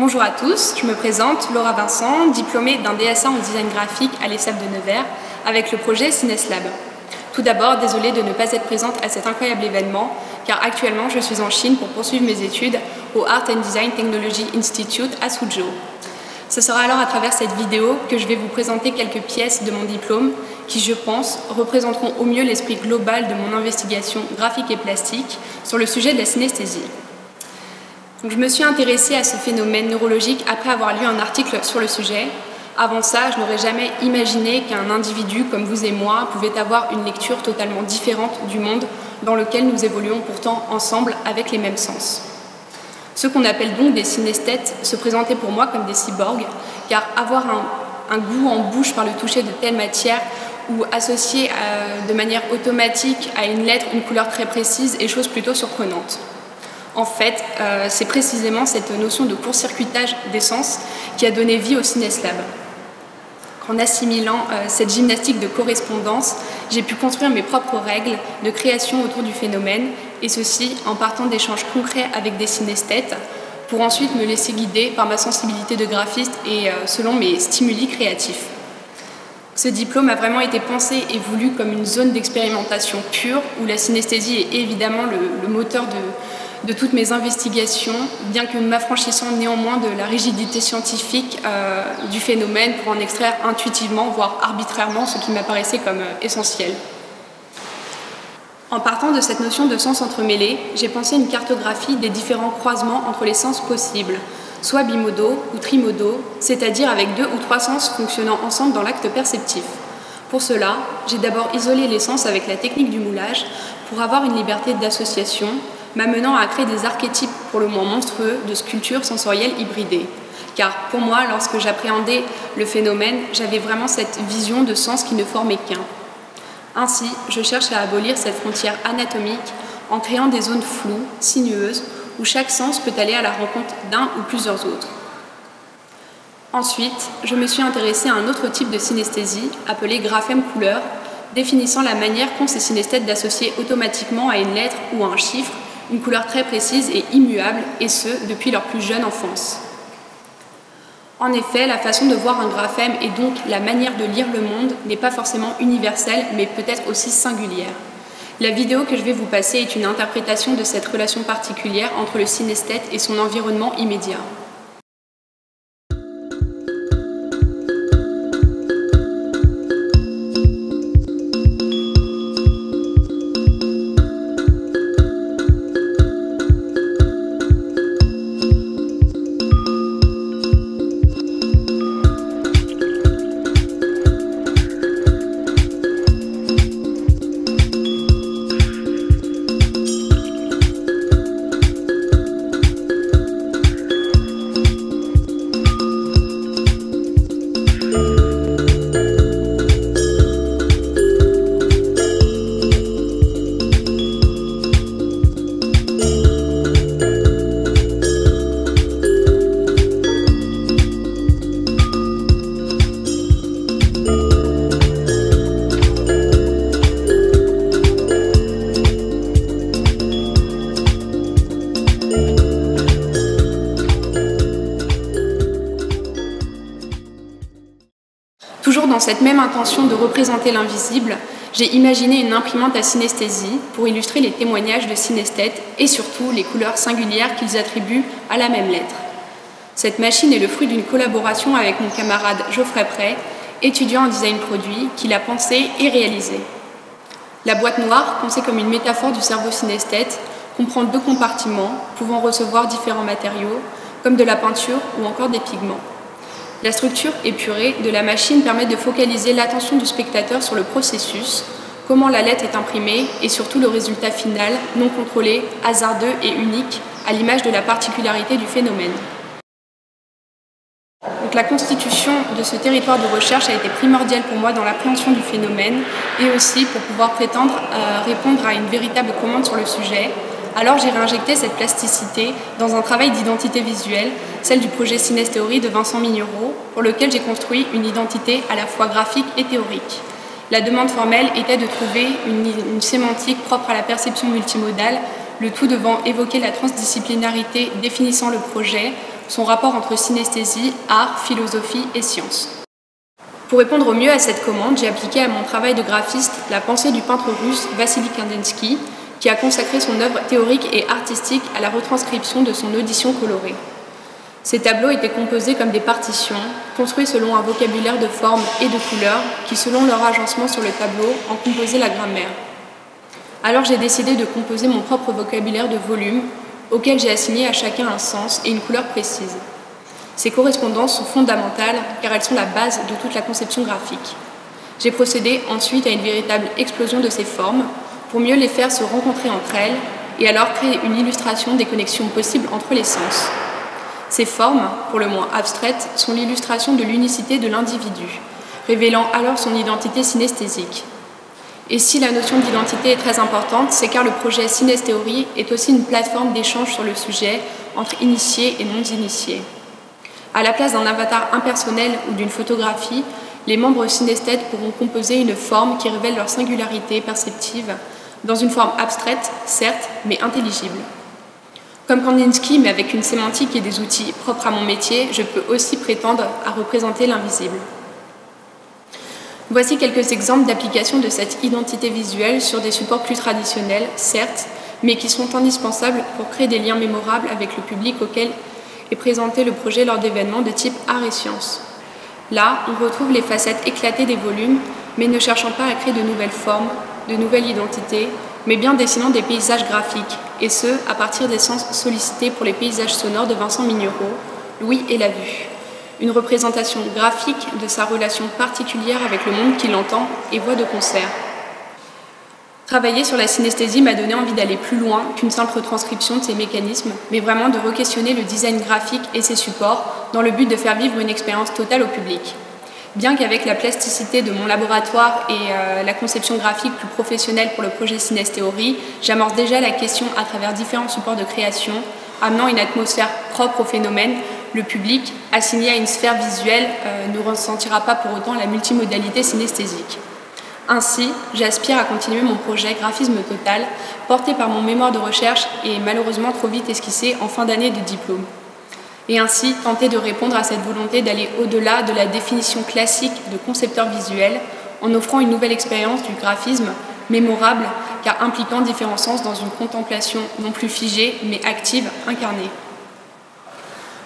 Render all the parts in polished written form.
Bonjour à tous, je me présente, Laura Vincent, diplômée d'un DSA en design graphique à l'ESSEC de Nevers avec le projet CinesLab. Tout d'abord, désolée de ne pas être présente à cet incroyable événement car actuellement je suis en Chine pour poursuivre mes études au Art and Design Technology Institute à Suzhou. Ce sera alors à travers cette vidéo que je vais vous présenter quelques pièces de mon diplôme qui, je pense, représenteront au mieux l'esprit global de mon investigation graphique et plastique sur le sujet de la synesthésie. Donc, je me suis intéressée à ce phénomène neurologique après avoir lu un article sur le sujet. Avant ça, je n'aurais jamais imaginé qu'un individu comme vous et moi pouvait avoir une lecture totalement différente du monde dans lequel nous évoluons pourtant ensemble avec les mêmes sens. Ceux qu'on appelle donc des synesthètes se présentaient pour moi comme des cyborgs, car avoir un goût en bouche par le toucher de telle matière ou associer de manière automatique à une lettre une couleur très précise est chose plutôt surprenante. En fait, c'est précisément cette notion de court-circuitage des sens qui a donné vie au CinesLab. En assimilant cette gymnastique de correspondance, j'ai pu construire mes propres règles de création autour du phénomène, et ceci en partant d'échanges concrets avec des synesthètes, pour ensuite me laisser guider par ma sensibilité de graphiste et selon mes stimuli créatifs. Ce diplôme a vraiment été pensé et voulu comme une zone d'expérimentation pure, où la synesthésie est évidemment le moteur de toutes mes investigations, bien que m'affranchissant néanmoins de la rigidité scientifique du phénomène pour en extraire intuitivement, voire arbitrairement, ce qui m'apparaissait comme essentiel. En partant de cette notion de sens entremêlés, j'ai pensé une cartographie des différents croisements entre les sens possibles, soit bimodaux ou trimodaux, c'est-à-dire avec 2 ou 3 sens fonctionnant ensemble dans l'acte perceptif. Pour cela, j'ai d'abord isolé les sens avec la technique du moulage pour avoir une liberté d'association, m'amenant à créer des archétypes pour le moins monstrueux de sculptures sensorielles hybridées. Car pour moi, lorsque j'appréhendais le phénomène, j'avais vraiment cette vision de sens qui ne formait qu'un. Ainsi, je cherche à abolir cette frontière anatomique en créant des zones floues, sinueuses, où chaque sens peut aller à la rencontre d'un ou plusieurs autres. Ensuite, je me suis intéressée à un autre type de synesthésie, appelé graphème couleur, définissant la manière qu'ont ces synesthètes d'associer automatiquement à une lettre ou à un chiffre une couleur très précise et immuable, et ce, depuis leur plus jeune enfance. En effet, la façon de voir un graphème et donc la manière de lire le monde n'est pas forcément universelle, mais peut-être aussi singulière. La vidéo que je vais vous passer est une interprétation de cette relation particulière entre le synesthète et son environnement immédiat. Toujours dans cette même intention de représenter l'invisible, j'ai imaginé une imprimante à synesthésie pour illustrer les témoignages de synesthètes et surtout les couleurs singulières qu'ils attribuent à la même lettre. Cette machine est le fruit d'une collaboration avec mon camarade Geoffrey Prey, étudiant en design produit, qui l'a pensée et réalisée. La boîte noire, pensée comme une métaphore du cerveau synesthète, comprend 2 compartiments pouvant recevoir différents matériaux, comme de la peinture ou encore des pigments. La structure épurée de la machine permet de focaliser l'attention du spectateur sur le processus, comment la lettre est imprimée et surtout le résultat final, non contrôlé, hasardeux et unique, à l'image de la particularité du phénomène. Donc, la constitution de ce territoire de recherche a été primordiale pour moi dans l'appréhension du phénomène et aussi pour pouvoir prétendre répondre à une véritable commande sur le sujet. Alors j'ai réinjecté cette plasticité dans un travail d'identité visuelle, celle du projet Synestheory de Vincent Mignereau, pour lequel j'ai construit une identité à la fois graphique et théorique. La demande formelle était de trouver une sémantique propre à la perception multimodale, le tout devant évoquer la transdisciplinarité définissant le projet, son rapport entre synesthésie, art, philosophie et science. Pour répondre au mieux à cette commande, j'ai appliqué à mon travail de graphiste la pensée du peintre russe Vassili Kandinsky, qui a consacré son œuvre théorique et artistique à la retranscription de son audition colorée. Ces tableaux étaient composés comme des partitions, construits selon un vocabulaire de formes et de couleurs qui, selon leur agencement sur le tableau, en composaient la grammaire. Alors j'ai décidé de composer mon propre vocabulaire de volumes, auquel j'ai assigné à chacun un sens et une couleur précise. Ces correspondances sont fondamentales car elles sont la base de toute la conception graphique. J'ai procédé ensuite à une véritable explosion de ces formes pour mieux les faire se rencontrer entre elles et alors créer une illustration des connexions possibles entre les sens. Ces formes, pour le moins abstraites, sont l'illustration de l'unicité de l'individu, révélant alors son identité synesthésique. Et si la notion d'identité est très importante, c'est car le projet Synestheory est aussi une plateforme d'échange sur le sujet entre initiés et non-initiés. À la place d'un avatar impersonnel ou d'une photographie, les membres synesthètes pourront composer une forme qui révèle leur singularité perceptive, dans une forme abstraite, certes, mais intelligible. Comme Kandinsky, mais avec une sémantique et des outils propres à mon métier, je peux aussi prétendre à représenter l'invisible. Voici quelques exemples d'application de cette identité visuelle sur des supports plus traditionnels, certes, mais qui sont indispensables pour créer des liens mémorables avec le public auquel est présenté le projet lors d'événements de type art et sciences. Là, on retrouve les facettes éclatées des volumes, mais ne cherchant pas à créer de nouvelles formes, de nouvelles identités, mais bien dessinant des paysages graphiques, et ce, à partir des sens sollicités pour les paysages sonores de Vincent Mignereau, l'ouïe et la vue. Une représentation graphique de sa relation particulière avec le monde qu'il entend et voit de concert. Travailler sur la synesthésie m'a donné envie d'aller plus loin qu'une simple retranscription de ces mécanismes, mais vraiment de re-questionner le design graphique et ses supports dans le but de faire vivre une expérience totale au public. Bien qu'avec la plasticité de mon laboratoire et la conception graphique plus professionnelle pour le projet Synestheory, j'amorce déjà la question à travers différents supports de création, amenant une atmosphère propre au phénomène. Le public, assigné à une sphère visuelle, ne ressentira pas pour autant la multimodalité synesthésique. Ainsi, j'aspire à continuer mon projet Graphisme Total, porté par mon mémoire de recherche et malheureusement trop vite esquissé en fin d'année de diplôme. Et ainsi, tenter de répondre à cette volonté d'aller au-delà de la définition classique de concepteur visuel, en offrant une nouvelle expérience du graphisme, mémorable, car impliquant différents sens dans une contemplation non plus figée, mais active, incarnée.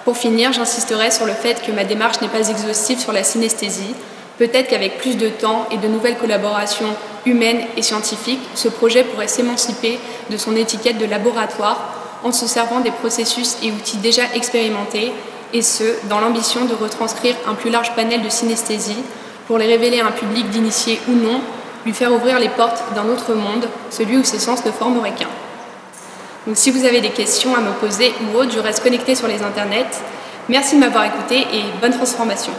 Pour finir, j'insisterai sur le fait que ma démarche n'est pas exhaustive sur la synesthésie. Peut-être qu'avec plus de temps et de nouvelles collaborations humaines et scientifiques, ce projet pourrait s'émanciper de son étiquette de laboratoire en se servant des processus et outils déjà expérimentés, et ce, dans l'ambition de retranscrire un plus large panel de synesthésie pour les révéler à un public d'initiés ou non, lui faire ouvrir les portes d'un autre monde, celui où ses sens ne formeraient qu'un. Donc si vous avez des questions à me poser ou autres, je reste connectée sur les internets. Merci de m'avoir écouté et bonne transformation.